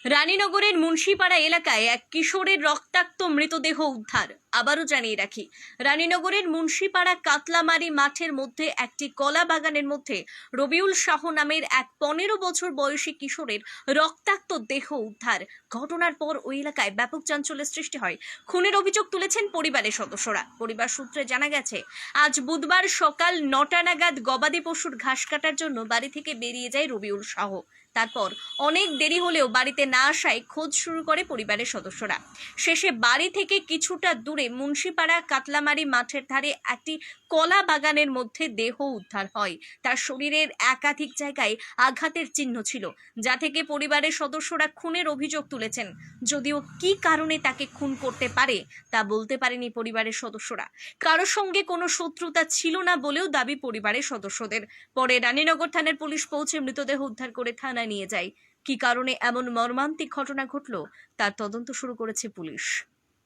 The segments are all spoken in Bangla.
রানীনগরের মুন্সিপাড়া এলাকায় এক কিশোরের রক্তাক্ত মৃতদেহ উদ্ধার। আবারও জানিয়ে রাখি, রানীনগরের মুন্সিপাড়া কাতলামারি মাঠের মধ্যে একটি কলা বাগানের মধ্যে রবিউল শাহ নামের এক 15 বছর বয়সী কিশোরের রক্তাক্ত দেহ উদ্ধার। ঘটনার পর ওই এলাকায় ব্যাপক চাঞ্চল্যের সৃষ্টি হয়। খুনের অভিযোগ তুলেছেন পরিবারের সদস্যরা। পরিবার সূত্রে জানা গেছে, আজ বুধবার সকাল 9টা নাগাদ গবাদি পশুর ঘাস কাটার জন্য বাড়ি থেকে বেরিয়ে যায় রবিউল শাহ। তারপর অনেক দেরি হলেও বাড়িতে না আসায় খোঁজ শুরু করে পরিবারের সদস্যরা। শেষে বাড়ি থেকে কিছুটা দূরে মুন্সিপাড়া কাতলামারি মাঠের ধারে একটি কলা বাগানের মধ্যে দেহ উদ্ধার হয়। তার শরীরের একাধিক জায়গায় আঘাতের চিহ্ন ছিল, যা থেকে পরিবারের সদস্যরা খুনের অভিযোগ তুলেছেন। যদিও কী কারণে তাকে খুন করতে পারে তা বলতে পারেনি পরিবারের সদস্যরা। কারোর সঙ্গে কোনো শত্রুতা ছিল না বলেও দাবি পরিবারের সদস্যদের। পরে রানীনগর থানার পুলিশ পৌঁছে মৃতদেহ উদ্ধার করে থানায় নিয়ে যায়। কী কারণে এমন মর্মান্তিক ঘটনা ঘটল তার তদন্ত শুরু করেছে পুলিশ।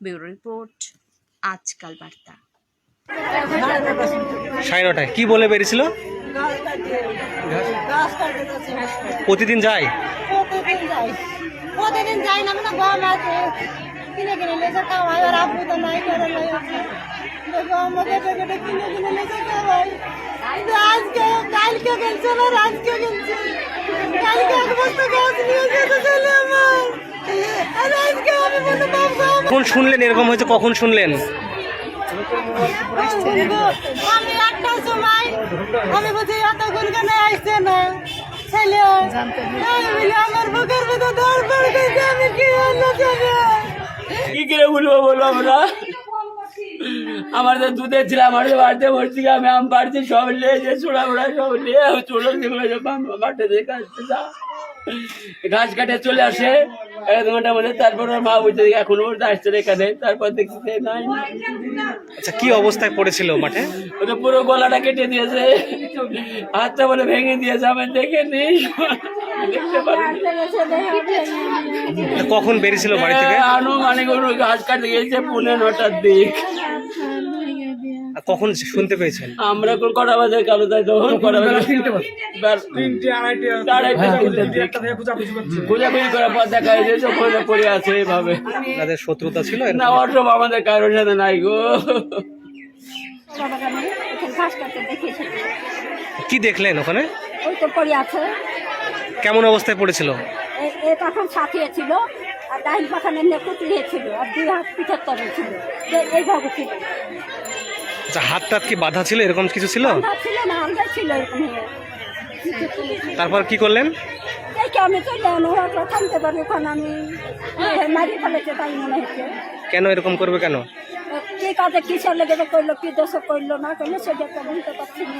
ব্যুরো রিপোর্ট, আজকাল বার্তা। 9:30 কি বলে বেরিয়েছিল? প্রতিদিন যায়? প্রতিদিন যাই না, মানে গম আছে কিনে কিনে লেছে খাওয়াই, আর আপু তো নাই করে নাই আছে গম কেটে কেটে কিনে কিনে লেছে খাওয়াই। আজকে কালকে গেছে না, আজকে গেছে, কালকে এক বস্তা গাছ নিয়ে যেতে চলে আমার, আর আজকে আমি বলে বাবা কখন শুনলেন এরকম হয়েছে? কখন শুনলেন? আমি 8টার সময় আমি বলছি এতক্ষণ কেন আসছে না ছেলে, আমার বুকের ভিতর দৌড় পড়ে গেছে। আমি কি হলো কি করে বলবো বলো? আমরা আমার তো দুধের ছিল, আমার বাড়িতে ভর্তি, আমি আম বাড়িতে সব নিয়ে যে ছোড়া মোড়া সব নিয়ে চলো সেগুলো মাঠে দিয়ে ঘাস কাটে চলে আসে 1 ঘন্টার মধ্যে। তারপর ওর মা বুঝতে এখন ওর আসছে এখানে, তারপর দেখছি নাই। আচ্ছা, কি অবস্থায় পড়েছিল মাঠে? ওটা পুরো গলাটা কেটে দিয়েছে, হাতটা বলে ভেঙে দিয়েছে, আমি দেখে নিই দেখতে পারি। কখন বেরিয়েছিল বাড়ি থেকে? আনুমানিক ঘাস কাটতে গিয়েছে 9:30টার দিক। আর কখন শুনতে পেয়েছেন? আমরা কটা বাজে কালো তাই তখন খোঁজাখুঁজি করার পর দেখা যাচ্ছে ওখানে পড়ে আছে এইভাবে। তাদের শত্রুতা ছিল না, অসব আমাদের কারোর সাথে নাই গো। কি দেখলেন ওখানে? ওই তো পড়ে আছে, কেমন অবস্থায় পড়েছিল? এ তখন সাথিয়ে ছিল, আর ডাইন পাখানে নেকুতিয়ে ছিল, আর 2 হাত পিঠের তবে ছিল, এইভাবে ছিল। আচ্ছা, হাত টাত কি বাধা ছিল, এরকম কিছু ছিল? ছিল না, আমরা ছিল এরকম। তারপর কি করলেন? দেখে আমি চলে আনো, ওরা থামতে পারবে, ওখানে আমি মারি ফেলেছে তাই মনে হচ্ছে। কেন এরকম করবে? কেন? কি কাজে কিসের লেগে করলো, কি দোষ করলো না করলো সেটা তো বলতে পারছি না।